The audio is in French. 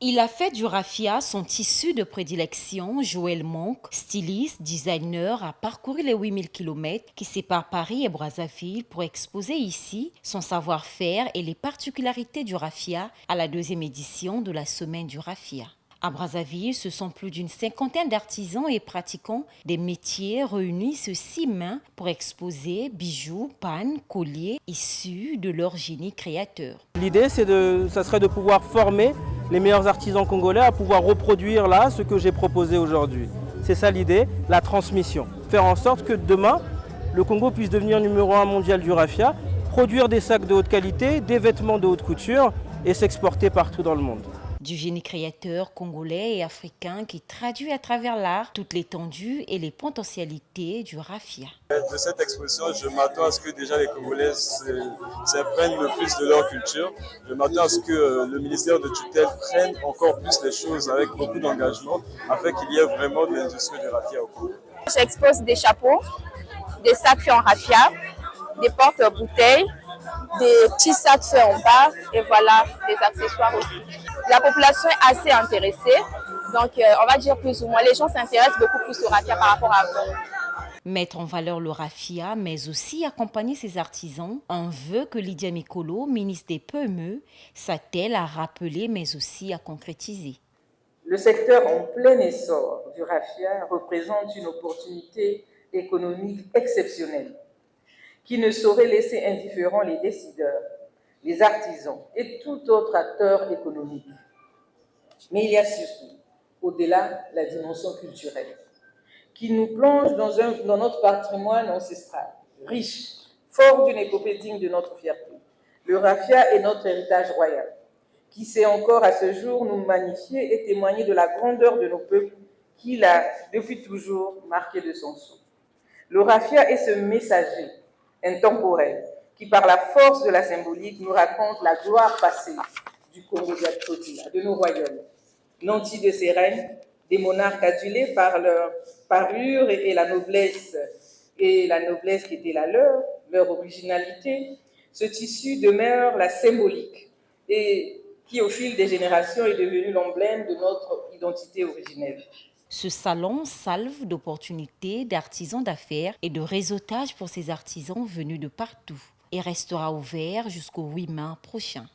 Il a fait du raffia son tissu de prédilection. Joël Monk, styliste, designer, a parcouru les 8000 km qui séparent Paris et Brazzaville pour exposer ici son savoir-faire et les particularités du raffia à la 2e édition de la Semaine du raffia. À Brazzaville, ce sont plus d'une cinquantaine d'artisans et pratiquants des métiers réunis sur 6 mains pour exposer bijoux, pannes, colliers issus de leur génie créateur. L'idée, ça serait de pouvoir former les meilleurs artisans congolais à pouvoir reproduire là ce que j'ai proposé aujourd'hui. C'est ça l'idée, la transmission. Faire en sorte que demain, le Congo puisse devenir numéro 1 mondial du raffia, produire des sacs de haute qualité, des vêtements de haute couture et s'exporter partout dans le monde. Du génie créateur congolais et africain qui traduit à travers l'art toute l'étendue et les potentialités du raffia. De cette exposition, je m'attends à ce que déjà les Congolais s'apprennent le plus de leur culture. Je m'attends à ce que le ministère de tutelle prenne encore plus les choses avec beaucoup d'engagement afin qu'il y ait vraiment de l'industrie du raffia au Congo. J'expose des chapeaux, des sacs faits en raffia, des porte-bouteilles, des petits sacs faits en bas et voilà, des accessoires aussi. La population est assez intéressée, donc on va dire plus ou moins, les gens s'intéressent beaucoup plus au raffia par rapport à avant. Mettre en valeur le raffia, mais aussi accompagner ses artisans, un vœu que Lydia Mikolo, ministre des PME, s'attelle à rappeler mais aussi à concrétiser. Le secteur en plein essor du raffia représente une opportunité économique exceptionnelle qui ne saurait laisser indifférents les décideurs, les artisans et tout autre acteur économique. Mais il y a surtout, au-delà, la dimension culturelle qui nous plonge dans notre patrimoine ancestral, riche, fort d'une épopée digne de notre fierté. Le raffia est notre héritage royal, qui sait encore à ce jour nous magnifier et témoigner de la grandeur de nos peuples qu'il a depuis toujours marqué de son sceau. Le raffia est ce messager intemporel qui, par la force de la symbolique, nous raconte la gloire passée du Congo de nos royaumes, nantis de ses reines, des monarques adulés par leur parure et la noblesse qui était la leur originalité. Ce tissu demeure la symbolique et qui, au fil des générations, est devenu l'emblème de notre identité originelle. Ce salon salve d'opportunités d'artisans d'affaires et de réseautage pour ces artisans venus de partout et restera ouvert jusqu'au 8 mai prochain.